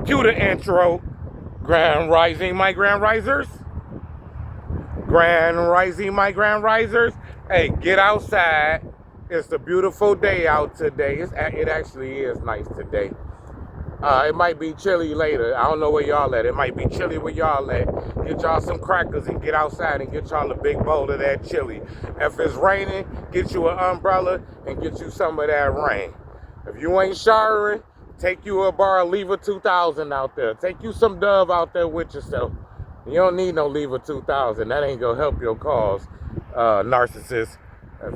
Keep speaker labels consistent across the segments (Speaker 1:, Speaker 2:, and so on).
Speaker 1: Cue the intro. Grand Rising, my Grand Risers. Grand Rising, my Grand Risers. Hey, get outside. It's a beautiful day out today. It actually is nice today. It might be chilly later. I don't know where y'all at. It might be chilly where y'all at. Get y'all some crackers and get outside and get y'all a big bowl of that chili. If it's raining, get you an umbrella and get you some of that rain. If you ain't showering, take you a bar, leave a 2000 out there. Take you some Dove out there with yourself. You don't need no leave a 2000. That ain't gonna help your cause, narcissist.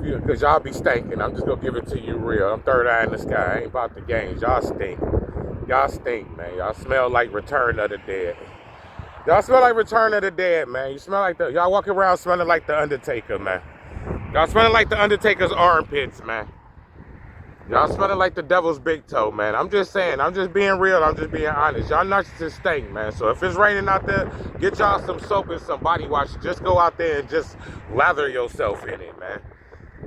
Speaker 1: Because y'all be stinking. I'm just gonna give it to you real. I'm third eye in the sky. I ain't about the games. Y'all stink. Y'all stink, man. Y'all smell like Return of the Dead. Y'all smell like Return of the Dead, man. You smell like y'all walking around smelling like the Undertaker, man. Y'all smelling like the Undertaker's armpits, man. Y'all smelling like the devil's big toe, man. I'm just saying. I'm just being real. I'm just being honest. Y'all narcissists stink, man. So if it's raining out there, get y'all some soap and some body wash. Just go out there and just lather yourself in it, man.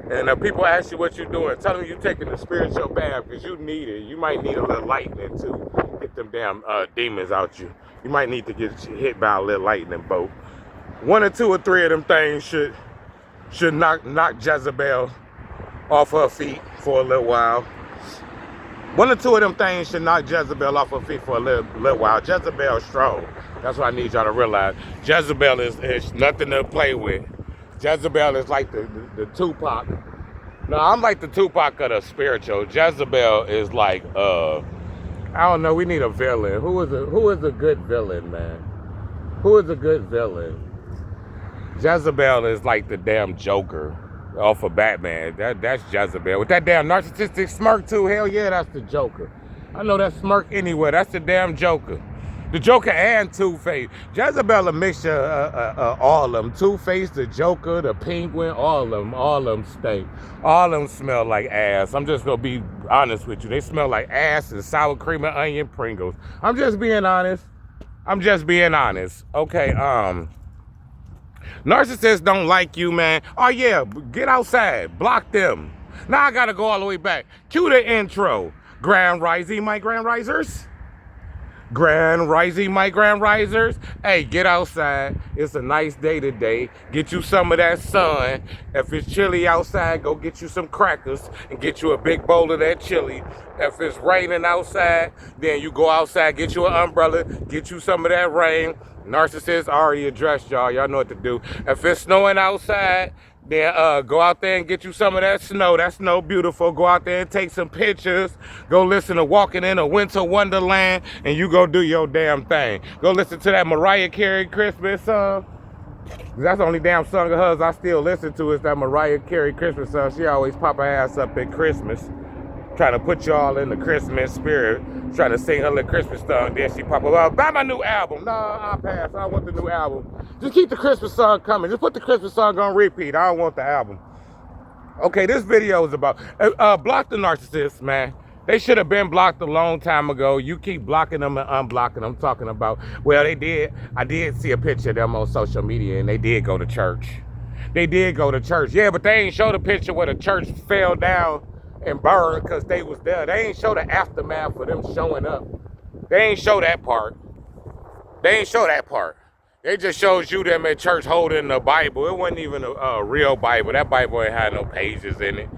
Speaker 1: And people ask you what you're doing. Tell them you're taking a spiritual bath because you need it. You might need a little lightning to get them damn demons out you. You might need to get hit by a little lightning bolt. 1 or 2 or 3 of them things should knock Jezebel off her feet for a little while. 1 or 2 of them things should knock Jezebel off her feet for a little while. Jezebel's strong. That's what I need y'all to realize. Jezebel is nothing to play with. Jezebel is like the Tupac. No, I'm like the Tupac of the spiritual. Jezebel is like, I don't know, we need a villain. Who is a good villain, man? Who is a good villain? Jezebel is like the damn Joker off of Batman. That's Jezebel. With that damn narcissistic smirk too, hell yeah, that's the Joker. I know that smirk anywhere. That's the damn Joker. The Joker and Two-Face. Jezebel a mixture of all of them. Two-Face, the Joker, the Penguin, all of them stink. All of them smell like ass. I'm just gonna be honest with you. They smell like ass and sour cream and onion Pringles. I'm just being honest. Okay, narcissists don't like you, man. Oh yeah, get outside. Block them. Now I gotta go all the way back. Cue the intro. Grand Rising, my Grand Risers. Grand Rising, my Grand Risers. Hey, get outside. It's a nice day today. Get you some of that sun. If it's chilly outside, go get you some crackers and get you a big bowl of that chili. If it's raining outside, then you go outside, get you an umbrella, get you some of that rain. Narcissists already addressed y'all. Y'all know what to do. If it's snowing outside, then go out there and get you some of that snow. That snow beautiful. Go out there and take some pictures. Go listen to Walking in a Winter Wonderland, and you go do your damn thing. Go listen to that Mariah Carey Christmas song. That's the only damn song of hers I still listen to is that Mariah Carey Christmas song. She always pop her ass up at Christmas, trying to put y'all in the Christmas spirit, trying to sing her little Christmas song. Then she pop up, buy my new album. No, I'll pass. I don't want the new album. Just keep the Christmas song coming. Just put the Christmas song on repeat. I don't want the album. Okay, this video is about block the narcissists, man. They should have been blocked a long time ago. You keep blocking them and unblocking them. I'm talking about, well, they did. I did see a picture of them on social media, and they did go to church. They did go to church. Yeah, but they ain't show the picture where the church fell down and burned because they was there. They ain't show the aftermath for them showing up. They ain't show that part. They just shows you them at church holding the Bible. It wasn't even a real Bible. That Bible ain't had no pages in it.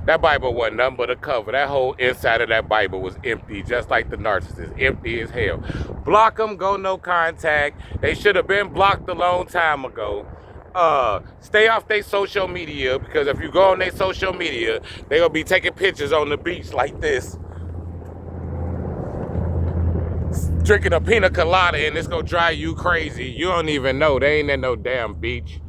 Speaker 1: That Bible wasn't nothing but a cover. That whole inside of that Bible was empty, just like the narcissist, empty as hell. Block them, go no contact. They should have been blocked a long time ago. Stay off their social media, because if you go on their social media, they gonna be taking pictures on the beach like this, drinking a pina colada, and it's gonna drive you crazy. You don't even know. They ain't at no damn beach.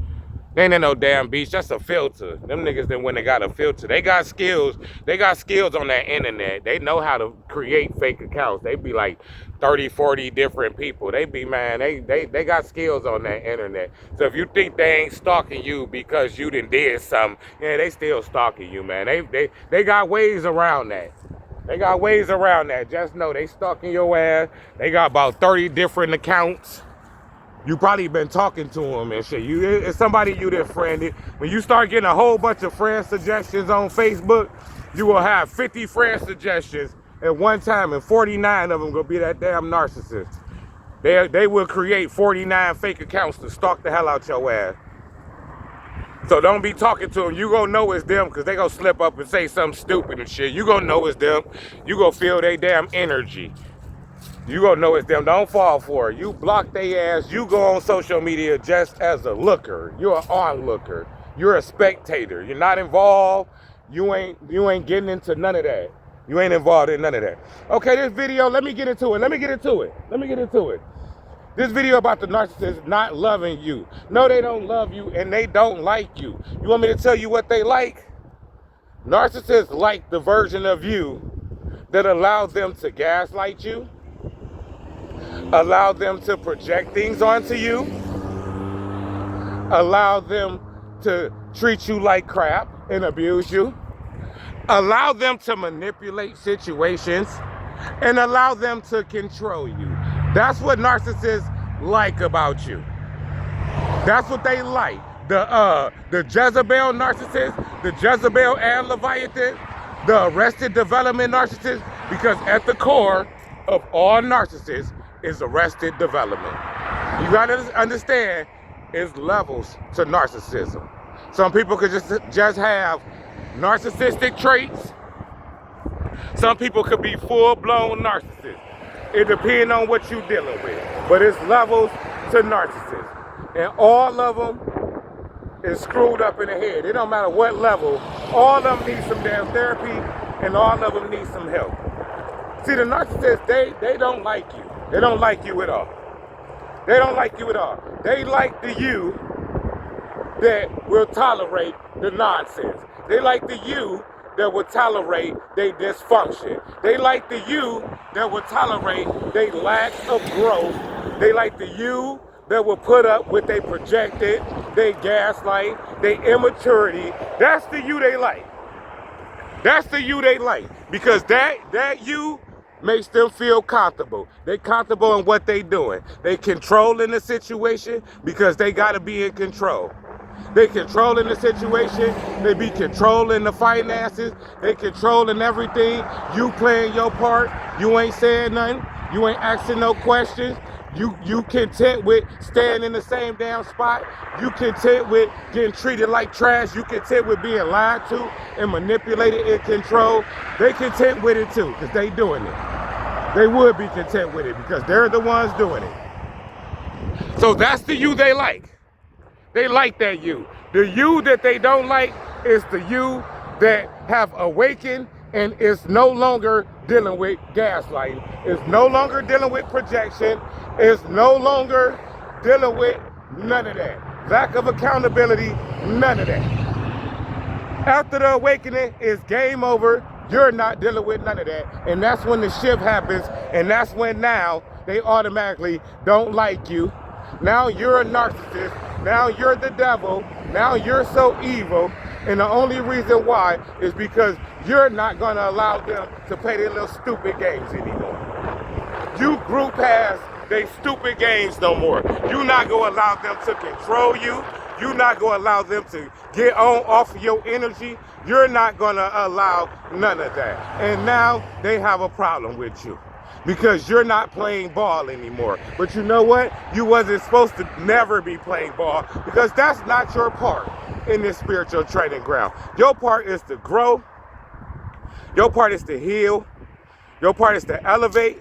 Speaker 1: That's a filter. Them niggas then when they got a filter. They got skills. They got skills on that internet. They know how to create fake accounts. They be like 30, 40 different people. They be, man, they got skills on that internet. So if you think they ain't stalking you because you did something, yeah, they still stalking you, man. They got ways around that. Just know they stalking your ass. They got about 30 different accounts. You probably been talking to them and shit. It's somebody you done friended. When you start getting a whole bunch of friend suggestions on Facebook, you will have 50 friend suggestions at one time, and 49 of them gonna be that damn narcissist. They will create 49 fake accounts to stalk the hell out your ass. So don't be talking to them. You gonna know it's them because they gonna slip up and say something stupid and shit. You gonna know it's them. You gonna feel they damn energy. You gonna know it's them. Don't fall for it. You block their ass. You go on social media just as a looker. You're an onlooker. You're a spectator. You're not involved. You ain't getting into none of that. You ain't involved in none of that. Okay, this video, let me get into it. This video about the narcissist not loving you. No, they don't love you and they don't like you. You want me to tell you what they like? Narcissists like the version of you that allows them to gaslight you, allow them to project things onto you, allow them to treat you like crap and abuse you, allow them to manipulate situations, and allow them to control you. That's what narcissists like about you. That's what they like. The Jezebel narcissist, the Jezebel and Leviathan, the Arrested Development narcissist, because at the core of all narcissists is arrested development. You gotta understand, it's levels to narcissism. Some people could just have narcissistic traits. Some people could be full-blown narcissists. It depends on what you're dealing with. But it's levels to narcissism. And all of them is screwed up in the head. It don't matter what level. All of them need some damn therapy, and all of them need some help. See, the narcissists, they don't like you. They don't like you at all. They don't like you at all. They like the you that will tolerate the nonsense. They like the you that will tolerate their dysfunction. They like the you that will tolerate their lack of growth. They like the you that will put up with their projected, their gaslight, their immaturity. That's the you they like. That's the you they like. Because that you makes them feel comfortable. They comfortable in what they doing. They controlling the situation because they gotta be in control. They controlling the situation. They be controlling the finances. They controlling everything. You playing your part. You ain't saying nothing. You ain't asking no questions. You content with staying in the same damn spot. You content with getting treated like trash. You content with being lied to and manipulated and controlled. They content with it too because they doing it. They would be content with it because they're the ones doing it. So that's the you they like. They like that you. The you that they don't like is the you that have awakened and is no longer dealing with gaslighting. Is no longer dealing with projection. Is no longer dealing with none of that. Lack of accountability, none of that. After the awakening, it's game over. You're not dealing with none of that. And that's when the shift happens. And that's when now they automatically don't like you. Now you're a narcissist. Now you're the devil. Now you're so evil. And the only reason why is because you're not going to allow them to play their little stupid games anymore. You group has they stupid games no more. You're not going to allow them to control you. You're not going to allow them to get on off of your energy. You're not going to allow none of that. And now they have a problem with you because you're not playing ball anymore. But you know what? You wasn't supposed to never be playing ball because that's not your part in this spiritual training ground. Your part is to grow. Your part is to heal. Your part is to elevate.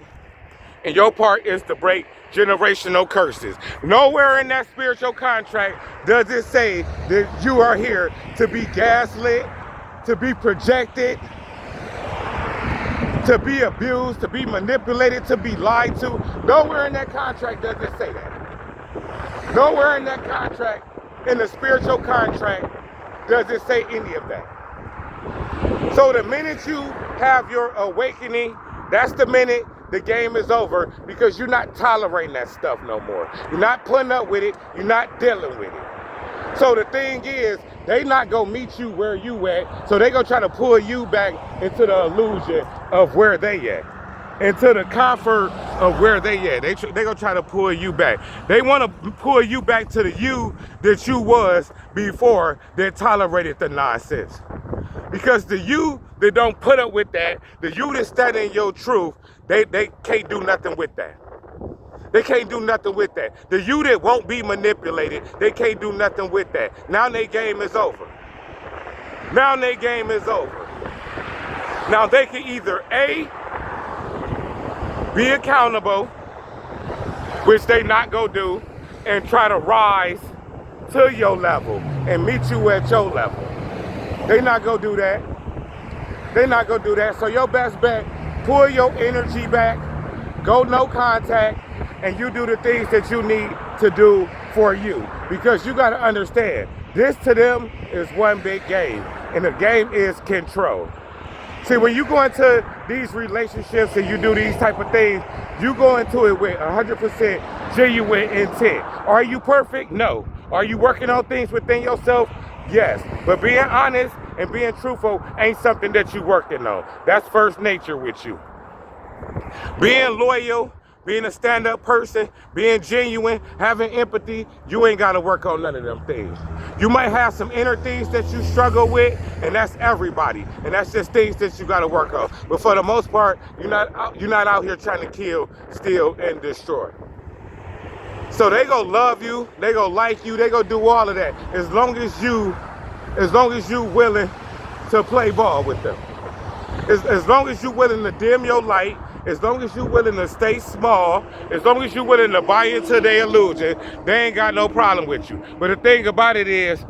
Speaker 1: And your part is to break generational curses. Nowhere in that spiritual contract does it say that you are here to be gaslit, to be projected, to be abused, to be manipulated, to be lied to. Nowhere in that contract does it say that. Nowhere in that contract, in the spiritual contract, does it say any of that. So the minute you have your awakening, that's the minute the game is over because you're not tolerating that stuff no more. You're not putting up with it. You're not dealing with it. So the thing is, they not gonna meet you where you at. So they gonna try to pull you back into the illusion of where they at, into the comfort of where they at. They gonna try to pull you back. They want to pull you back to the you that you was before that tolerated the nonsense. Because the you that don't put up with that, the you that stand in your truth, they can't do nothing with that. They can't do nothing with that. The you that won't be manipulated, they can't do nothing with that. Now their game is over. Now their game is over. Now they can either A, be accountable, which they not gonna do, and try to rise to your level and meet you at your level. They not gonna do that. They not gonna do that. So your best bet, pull your energy back, go no contact, and you do the things that you need to do for you. Because you gotta understand, this to them is one big game, and the game is control. See, when you go into these relationships and you do these type of things, you go into it with 100% genuine intent. Are you perfect? No. Are you working on things within yourself? Yes. But being honest and being truthful ain't something that you're working on. That's first nature with you. Being loyal, being a stand-up person, being genuine, having empathy, you ain't got to work on none of them things. You might have some inner things that you struggle with, and that's everybody. And that's just things that you got to work on. But for the most part, you're not out here trying to kill, steal, and destroy. So they gonna love you, they gonna like you, they gonna do all of that as long as you willing to play ball with them. As long as you willing to dim your light, as long as you willing to stay small, as long as you willing to buy into their illusion, they ain't got no problem with you. But the thing about it is,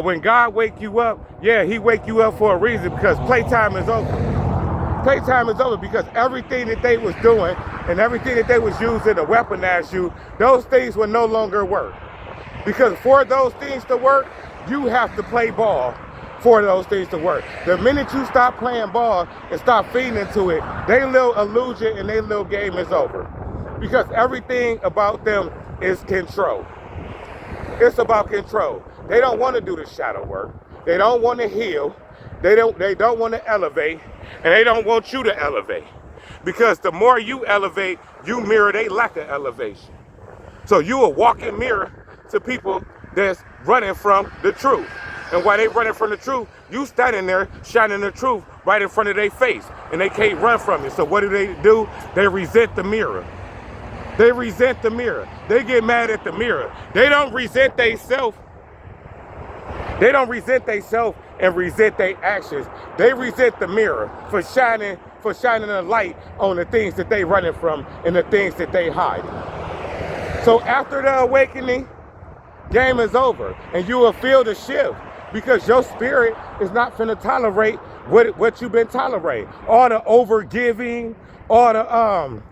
Speaker 1: when God wake you up, yeah, he wake you up for a reason, because playtime is over. Playtime is over, because everything that they was doing and everything that they was using to weaponize you, those things will no longer work. Because for those things to work, you have to play ball for those things to work. The minute you stop playing ball and stop feeding into it, their little illusion and their little game is over. Because everything about them is control. It's about control. They don't want to do the shadow work. They don't want to heal. They don't want to elevate, and they don't want you to elevate. Because the more you elevate, you mirror their lack of elevation. So you a walking mirror to people that's running from the truth. And while they running from the truth, you standing there shining the truth right in front of their face, and they can't run from it. So what do? They resent the mirror. They resent the mirror. They get mad at the mirror. They don't resent themselves. They don't resent themselves and resent their actions. They resent the mirror for shining a light on the things that they running from and the things that they hide. So after the awakening, game is over, and you will feel the shift, because your spirit is not finna tolerate what you've been tolerating. All the overgiving, all the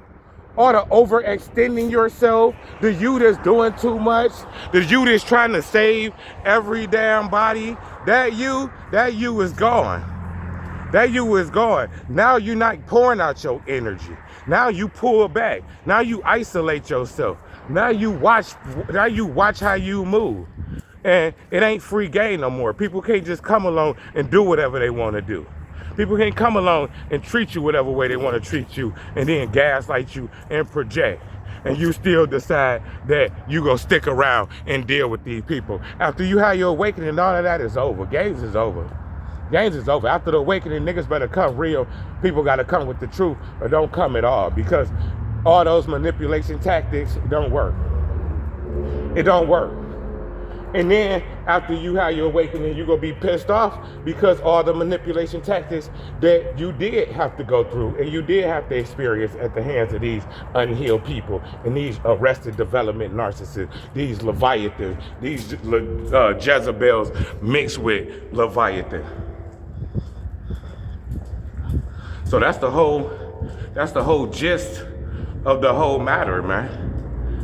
Speaker 1: overextending yourself, the you that's doing too much, the you that's trying to save every damn body, that you is gone. That you is gone. Now you're not pouring out your energy. Now you pull back. Now you isolate yourself. Now you watch how you move. And it ain't free game no more. People can't just come along and do whatever they want to do. People can't come along and treat you whatever way they want to treat you, and then gaslight you and project. And you still decide that you gonna stick around and deal with these people. After you have your awakening, all of that is over. Games is over. Games is over. After the awakening, niggas better come real. People gotta come with the truth, or don't come at all, because all those manipulation tactics don't work. It don't work. And then after you have your awakening, you're going to be pissed off because all the manipulation tactics that you did have to go through and you did have to experience at the hands of these unhealed people and these arrested development narcissists, these Leviathans, these Jezebels mixed with Leviathan. So that's the whole gist of the whole matter, man.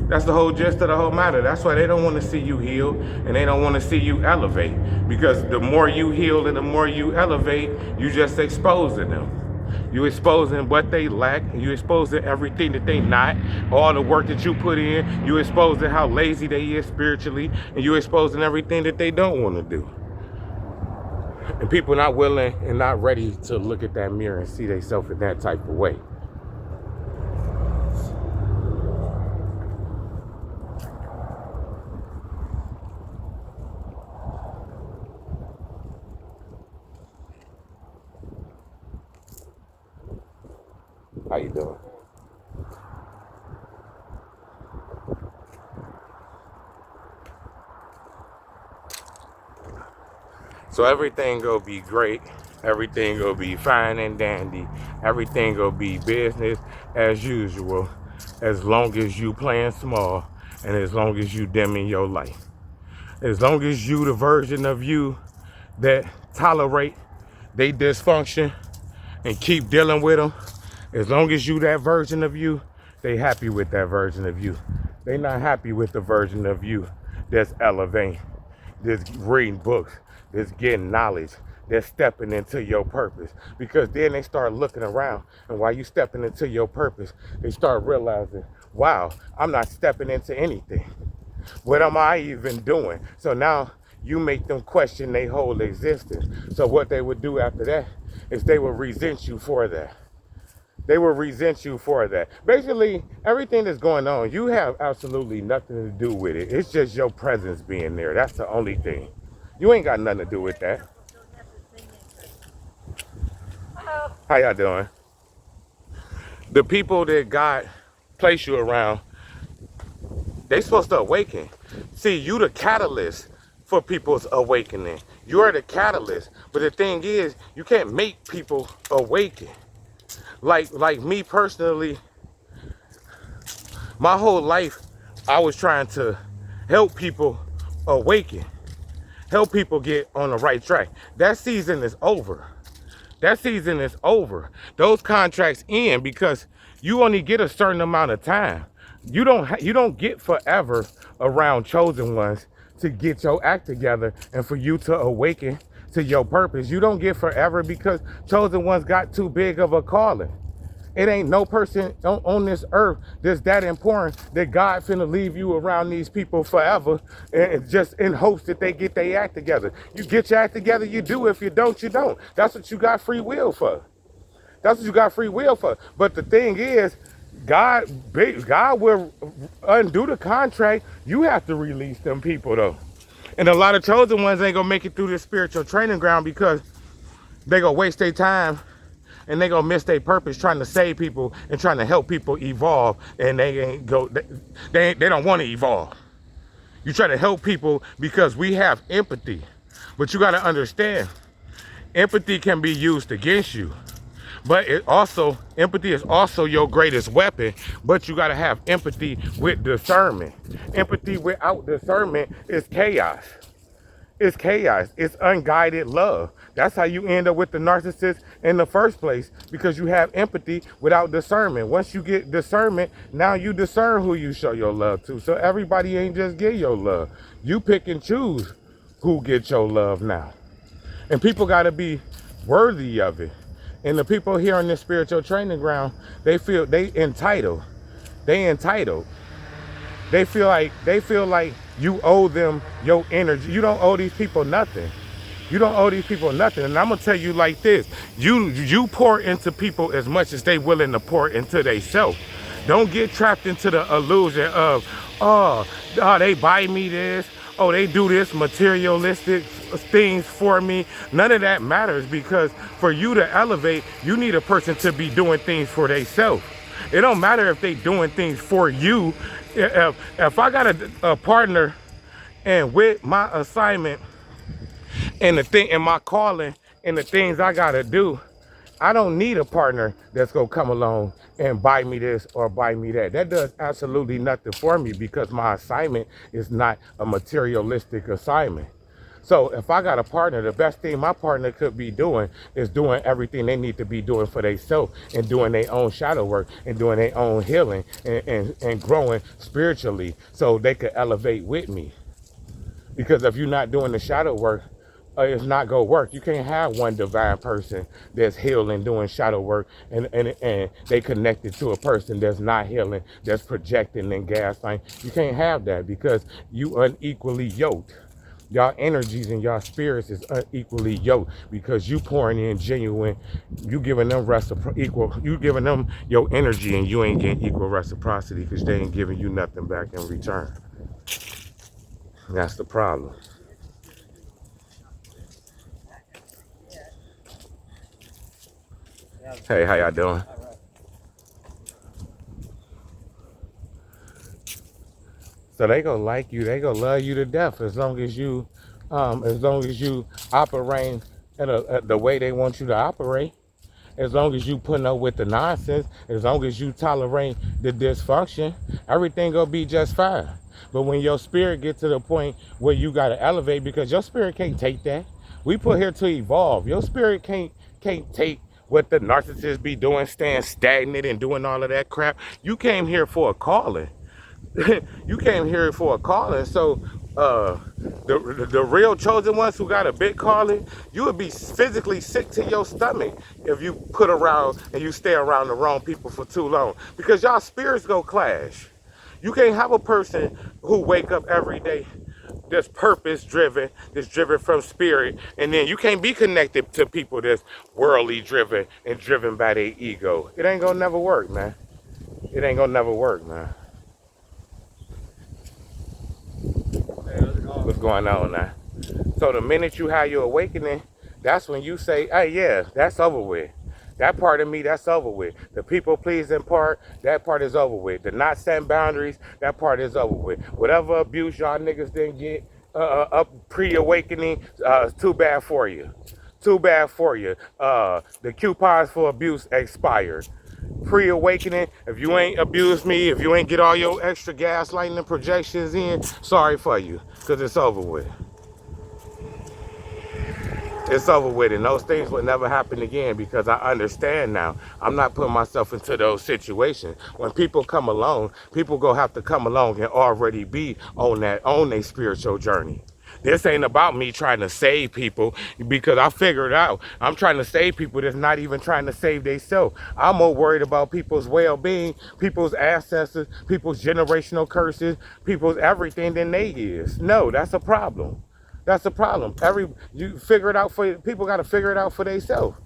Speaker 1: That's the whole gist of the whole matter. That's why they don't want to see you heal, and they don't want to see you elevate. Because the more you heal and the more you elevate, you just exposing them. You exposing what they lack, and you exposing everything that they not, all the work that you put in, you exposing how lazy they is spiritually, and you exposing everything that they don't want to do. And people not willing and not ready to look at that mirror and see themselves in that type of way. you doing? So everything gonna be great. Everything gonna be fine and dandy. Everything gonna be business as usual, as long as you playing small and as long as you dimming your light. As long as you the version of you that tolerate they dysfunction and keep dealing with them. As long as you that version of you, they happy with that version of you. They not happy with the version of you that's elevating, that's reading books, that's getting knowledge, that's stepping into your purpose. Because then they start looking around, and while you stepping into your purpose, they start realizing, wow, I'm not stepping into anything. What am I even doing? So now you make them question their whole existence. So what they would do after that is they would resent you for that. They will resent you for that. Basically, everything that's going on, you have absolutely nothing to do with it. It's just your presence being there. That's the only thing. You ain't got nothing to do with that. How y'all doing? The people that God placed you around, they supposed to awaken. See, you the catalyst for people's awakening. You're the catalyst. But the thing is, you can't make people awaken. Like me personally, my whole life, I was trying to help people awaken, help people get on the right track. That season is over. That season is over. Those contracts end because you only get a certain amount of time. You don't get forever around chosen ones to get your act together and for you to awaken to your purpose. You don't get forever because chosen ones got too big of a calling. It ain't no person on this earth that's that important that God finna leave you around these people forever and just in hopes that they get their act together. You get your act together, you do. If you don't, you don't. That's what you got free will for. That's what you got free will for. But the thing is, God will undo the contract. You have to release them people though. And a lot of chosen ones ain't gonna make it through this spiritual training ground because they gonna waste their time and they gonna miss their purpose trying to save people and trying to help people evolve, and they don't want to evolve. You try to help people because we have empathy, but you got to understand, empathy can be used against you, but empathy is also your greatest weapon. But you got to have empathy with discernment. Empathy without discernment is chaos. It's chaos. It's unguided love. That's how you end up with the narcissist in the first place, because you have empathy without discernment. Once you get discernment, now you discern who you show your love to. So everybody ain't just get your love. You pick and choose who gets your love now. And people got to be worthy of it. And the people here on this spiritual training ground, they feel they entitled. They entitled. They feel like you owe them your energy. You don't owe these people nothing. You don't owe these people nothing. And I'm gonna tell you like this: you pour into people as much as they willing to pour into themselves. Don't get trapped into the illusion of, they buy me this, they do this materialistic things for me. None of that matters, because for you to elevate, you need a person to be doing things for themselves. It don't matter if they doing things for you. If I got a partner and with my assignment and the thing and my calling and the things I gotta do, I don't need a partner that's gonna come along and buy me this or buy me that. That does absolutely nothing for me, because my assignment is not a materialistic assignment. So if I got a partner, the best thing my partner could be doing is doing everything they need to be doing for themselves, and doing their own shadow work and doing their own healing and growing spiritually so they could elevate with me. Because if you're not doing the shadow work, it's not gonna work. You can't have one divine person that's healing, doing shadow work, and they connected to a person that's not healing, that's projecting and gaslighting. You can't have that, because you unequally yoked. Y'all energies and y'all spirits is unequally yoked, because you pouring in genuine, you giving them equal, you giving them your energy, and you ain't getting equal reciprocity because they ain't giving you nothing back in return. That's the problem. Hey, how y'all doing? So they gonna like you, they gonna love you to death as long as you operate the way they want you to operate. As long as you putting up with the nonsense, as long as you tolerate the dysfunction, everything gonna be just fine. But when your spirit gets to the point where you gotta elevate, because your spirit can't take that. We put here to evolve. Your spirit can't take what the narcissists be doing, staying stagnant and doing all of that crap. You came here for a calling. You came here for a calling. So the real chosen ones who got a big calling, you would be physically sick to your stomach if you put around and you stay around the wrong people for too long, because y'all spirits go clash. You can't have a person who wake up every day that's purpose driven, that's driven from spirit, and then you can't be connected to people that's worldly driven and driven by their ego. It ain't gonna never work, man. It ain't gonna never work, man. What's going on now? So the minute you have your awakening, that's when you say, hey, yeah, that's over with. That part of me, that's over with. The people pleasing part, that part is over with. The not setting boundaries, that part is over with. Whatever abuse y'all niggas didn't get up pre-awakening, too bad for you. Too bad for you. The coupons for abuse expired. Pre-awakening, if you ain't abused me, if you ain't get all your extra gaslighting and projections in, sorry for you, because it's over with. It's over with, and those things will never happen again, because I understand now. I'm not putting myself into those situations. When people come along, people gonna have to come along and already be on their spiritual journey. This ain't about me trying to save people, because I figured out I'm trying to save people that's not even trying to save themselves. I'm more worried about people's well-being, people's ancestors, people's generational curses, people's everything than they is. No, that's a problem. That's a problem. You figure it out people got to figure it out for themselves.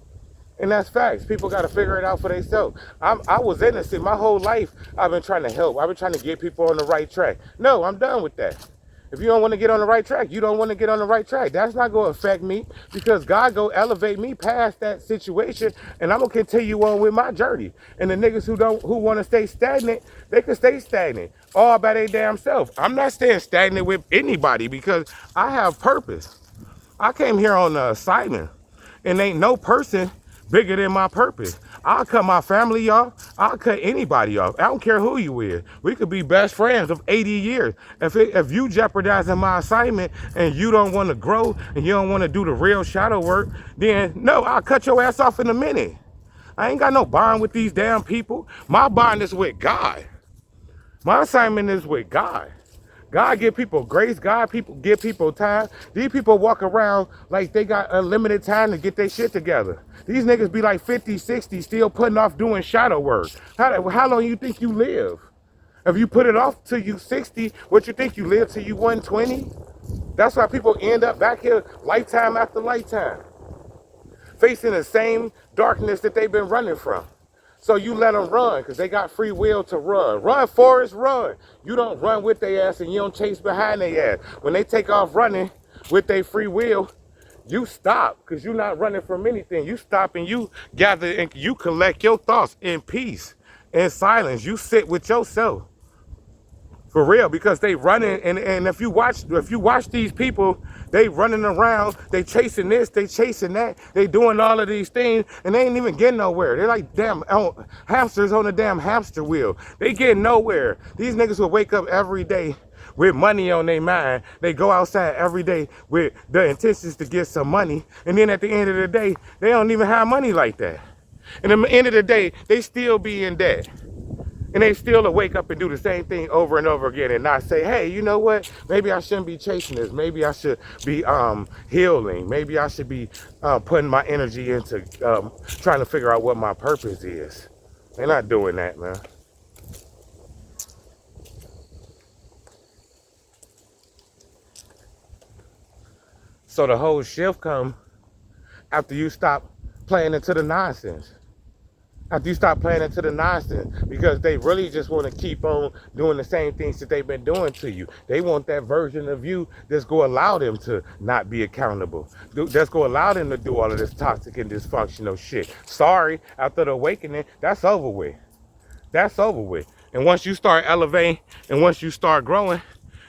Speaker 1: And that's facts. People got to figure it out for themselves. I was innocent. My whole life, I've been trying to help. I've been trying to get people on the right track. No, I'm done with that. If you don't want to get on the right track, you don't want to get on the right track. That's not going to affect me, because God go elevate me past that situation, and I'm going to continue on with my journey. And the niggas who want to stay stagnant, they can stay stagnant all by their damn self. I'm not staying stagnant with anybody, because I have purpose. I came here on an assignment, and ain't no person bigger than my purpose. I'll cut my family, y'all. I'll cut anybody off. I don't care who you is. We could be best friends of 80 years. If you jeopardizing my assignment and you don't want to grow and you don't want to do the real shadow work, then no, I'll cut your ass off in a minute. I ain't got no bond with these damn people. My bond is with God. My assignment is with God. God give people grace. Give people time. These people walk around like they got unlimited time to get their shit together. These niggas be like 50, 60, still putting off doing shadow work. How long you think you live? If you put it off till you 60, what you think you live till you 120? That's why people end up back here lifetime after lifetime, facing the same darkness that they've been running from. So you let them run, because they got free will to run. Run, Forrest, run. You don't run with their ass, and you don't chase behind their ass. When they take off running with their free will, you stop, because you're not running from anything. You stop and you gather and you collect your thoughts in peace, in silence. You sit with yourself. For real, because they running, and if you watch these people, they running around, they chasing this, they chasing that, they doing all of these things, and they ain't even getting nowhere. They're like damn hamsters on a damn hamster wheel. They getting nowhere. These niggas will wake up every day with money on their mind. They go outside every day with the intentions to get some money, and then at the end of the day, they don't even have money like that. And at the end of the day, they still be in debt. And they still wake up and do the same thing over and over again, and not say, hey, you know what? Maybe I shouldn't be chasing this. Maybe I should be healing. Maybe I should be putting my energy into trying to figure out what my purpose is. They're not doing that, man. So the whole shift come after you stop playing into the nonsense. After you stop playing into the nonsense, because they really just want to keep on doing the same things that they've been doing to you. They want that version of you that's going to allow them to not be accountable. That's going to allow them to do all of this toxic and dysfunctional shit. Sorry, after the awakening, that's over with. That's over with. And once you start elevating and once you start growing,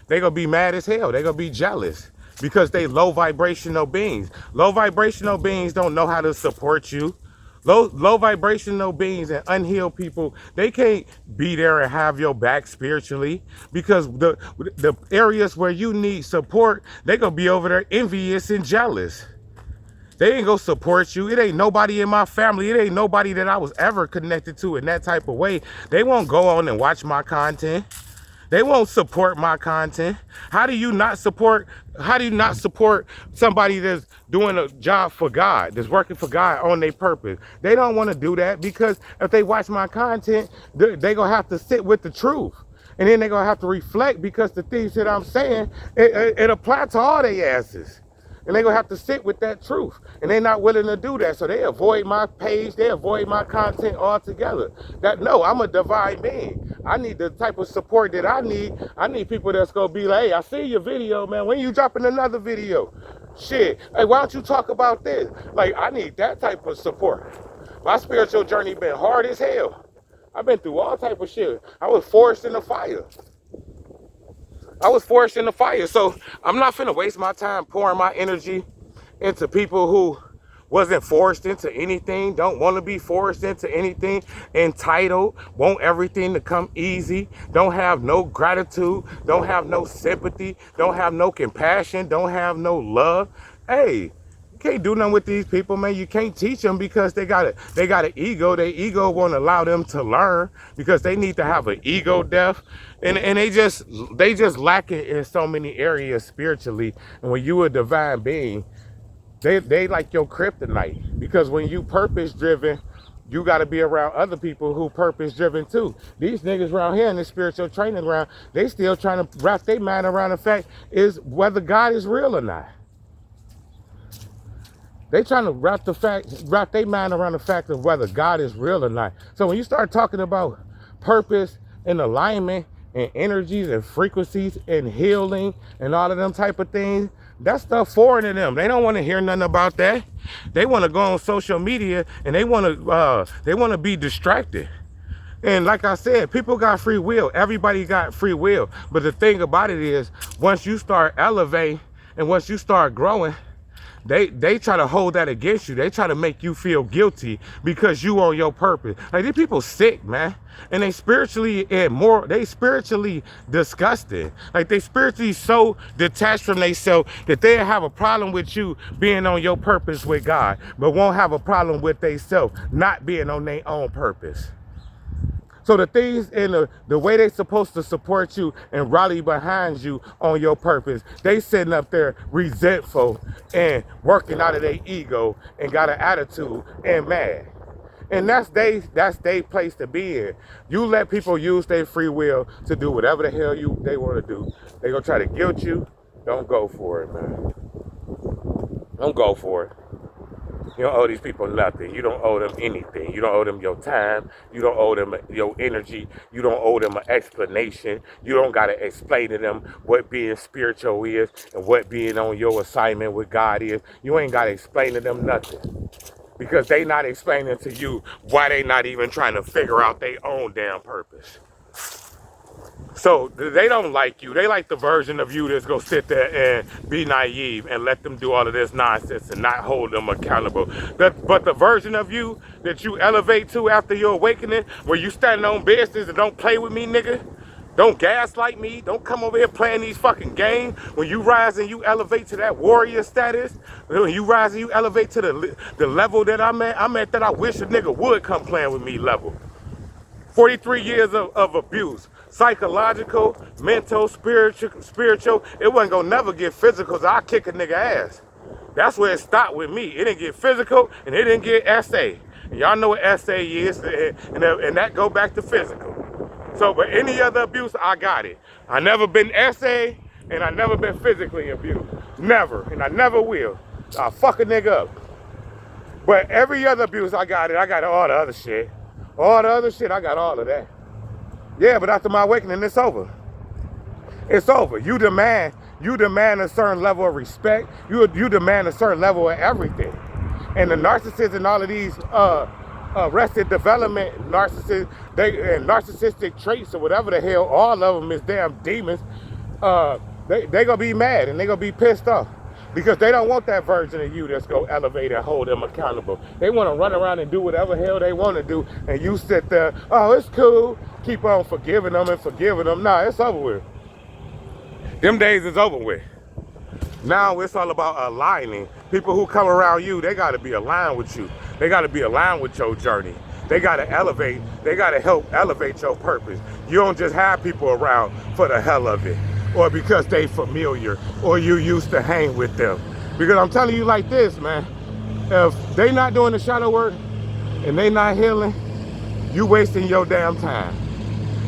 Speaker 1: they gonna be mad as hell. They gonna be jealous because they low vibrational beings. Low vibrational beings don't know how to support you. Low vibrational beings and unhealed people, they can't be there and have your back spiritually, because the areas where you need support, they gonna be over there envious and jealous. They ain't gonna support you. It ain't nobody in my family. It ain't nobody that I was ever connected to in that type of way. They won't go on and watch my content. They won't support my content. How do you not support somebody that's doing a job for God, that's working for God on their purpose? They don't want to do that, because if they watch my content, they gonna have to sit with the truth. And then they're gonna have to reflect, because the things that I'm saying, it applies to all their asses. And they're gonna have to sit with that truth. And they're not willing to do that. So they avoid my page, they avoid my content altogether. No, I'm a divine being. I need the type of support that I need. I need people that's gonna be like, hey, I see your video, man. When you dropping another video? Shit. Hey, why don't you talk about this? Like, I need that type of support. My spiritual journey been hard as hell. I've been through all type of shit. I was forced in the fire. So I'm not finna waste my time pouring my energy into people who wasn't forced into anything, don't want to be forced into anything, entitled, want everything to come easy, don't have no gratitude, don't have no sympathy, don't have no compassion, don't have no love. Hey, you can't do nothing with these people, man. You can't teach them, because they got an ego. Their ego won't allow them to learn, because they need to have an ego death. And they just lack it in so many areas spiritually. And when you a divine being, they like your kryptonite, because when you purpose driven, you got to be around other people who purpose driven too. These niggas around here in the spiritual training ground, they still trying to wrap their mind around the fact is whether God is real or not. They trying to wrap their mind around the fact of whether God is real or not. So when you start talking about purpose and alignment and energies and frequencies and healing and all of them type of things, that stuff foreign to them. They don't want to hear nothing about that. They want to go on social media and they want to be distracted. And like I said, people got free will. Everybody got free will. But the thing about it is, once you start elevating and once you start growing, they try to hold that against you. They try to make you feel guilty because you on your purpose. Like, these people sick, man. And they spiritually disgusted. Like, they spiritually so detached from themselves that they have a problem with you being on your purpose with God, but won't have a problem with themselves not being on their own purpose. So the things and the way they're supposed to support you and rally behind you on your purpose, they sitting up there resentful and working out of their ego and got an attitude and mad. And that's they place to be in. You let people use their free will to do whatever the hell they want to do. They gonna try to guilt you. Don't go for it, man. Don't go for it. You don't owe these people nothing. You don't owe them anything. You don't owe them your time. You don't owe them your energy. You don't owe them an explanation. You don't got to explain to them what being spiritual is and what being on your assignment with God is. You ain't got to explain to them nothing, because they not explaining to you why they not even trying to figure out their own damn purpose. So they don't like you. They like the version of you that's going to sit there and be naive and let them do all of this nonsense and not hold them accountable. But the version of you that you elevate to after your awakening, where you standing on business and don't play with me, nigga. Don't gaslight me. Don't come over here playing these fucking games. When you rise and you elevate to that warrior status, when you rise and you elevate to the level that I'm at that I wish a nigga would come playing with me level. 43 years of abuse. Psychological, mental, spiritual. It wasn't gonna never get physical, so I kick a nigga ass. That's where it stopped with me. It didn't get physical and it didn't get SA. And y'all know what SA is, and that go back to physical. So, but any other abuse, I got it. I never been SA and I never been physically abused. Never, and I never will. I'll fuck a nigga up. But every other abuse, I got it. I got all the other shit. All the other shit, I got all of that. Yeah, but after my awakening, it's over. It's over. You demand a certain level of respect. You demand a certain level of everything. And the narcissists and all of these arrested development narcissists, and narcissistic traits or whatever the hell, all of them is damn demons. they gonna be mad and they gonna be pissed off because they don't want that version of you that's gonna elevate and hold them accountable. They want to run around and do whatever hell they want to do, and you sit there, oh, it's cool, keep on forgiving them and forgiving them. Nah, it's over with. Them days is over with. Now it's all about aligning. People who come around you, they got to be aligned with you. They got to be aligned with your journey. They got to elevate. They got to help elevate your purpose. You don't just have people around for the hell of it, or because they familiar, or you used to hang with them. Because I'm telling you like this, man, if they not doing the shadow work and they not healing, you wasting your damn time.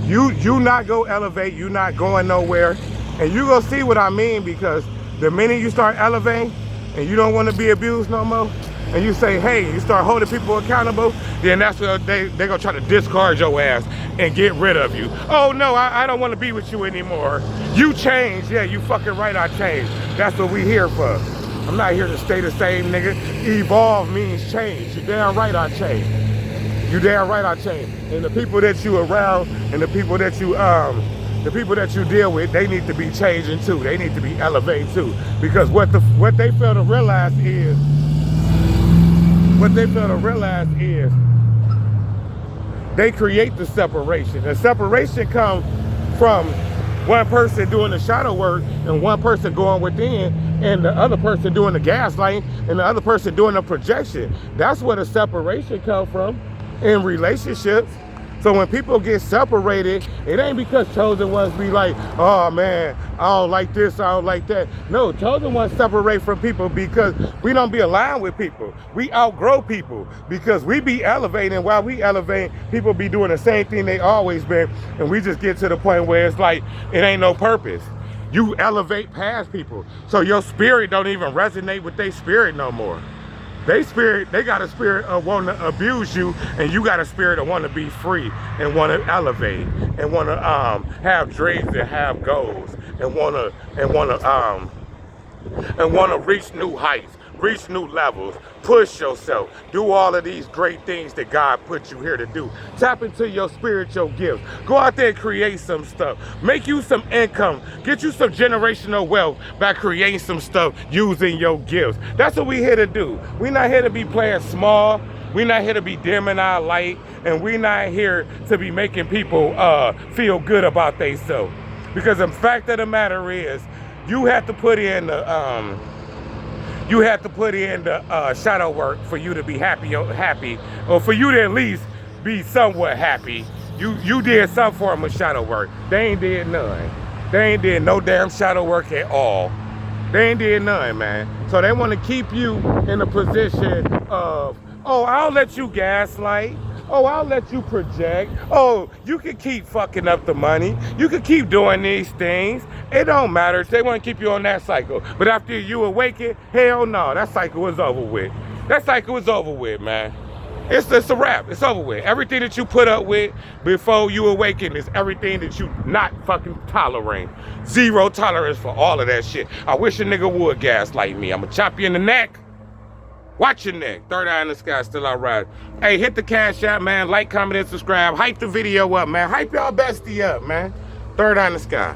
Speaker 1: You not go elevate, you not going nowhere. And you gonna see what I mean, because the minute you start elevating and you don't want to be abused no more, and you say, hey, you start holding people accountable, then that's what they're gonna try to discard your ass and get rid of you. Oh no, I don't want to be with you anymore. You changed. Yeah, you fucking right, I changed. That's what we here for. I'm not here to stay the same, nigga. Evolve means change. You damn right I changed. You damn right I changed. And the people that you around and the people that you deal with, they need to be changing too. They need to be elevating too. Because what they fail to realize is, they create the separation. The separation comes from one person doing the shadow work and one person going within, and the other person doing the gaslighting and the other person doing the projection. That's where the separation comes from in relationships. So when people get separated, it ain't because chosen ones be like, oh man, I don't like this, I don't like that. No, chosen ones separate from people because we don't be aligned with people. We outgrow people because we be elevating. While we elevate, people be doing the same thing they always been. And we just get to the point where it's like, it ain't no purpose. You elevate past people. So your spirit don't even resonate with their spirit no more. They got a spirit of wanting to abuse you, and you got a spirit of wanting to be free and want to elevate and want to have dreams and have goals and want to reach new heights, reach new levels, push yourself, do all of these great things that God put you here to do. Tap into your spiritual gifts. Go out there and create some stuff. Make you some income. Get you some generational wealth by creating some stuff using your gifts. That's what we here to do. We're not here to be playing small. We're not here to be dimming our light. And we're not here to be making people feel good about themselves. Because the fact of the matter is, you have to put in the shadow work for you to be happy, or for you to at least be somewhat happy. You did some form of shadow work. They ain't did none. They ain't did no damn shadow work at all. They ain't did none, man. So they want to keep you in a position of, oh, I'll let you gaslight. Oh, I'll let you project. Oh, you can keep fucking up the money. You can keep doing these things. It don't matter. They want to keep you on that cycle. But after you awaken, hell no, that cycle is over with. That cycle is over with, man. It's a wrap. It's over with. Everything that you put up with before you awaken is everything that you not fucking tolerating. Zero tolerance for all of that shit. I wish a nigga would gaslight me. I'm gonna chop you in the neck. Watch your neck. Third eye in the sky, still alright. Hey, hit the cash app, man. Like, comment, and subscribe. Hype the video up, man. Hype y'all bestie up, man. Third eye in the sky.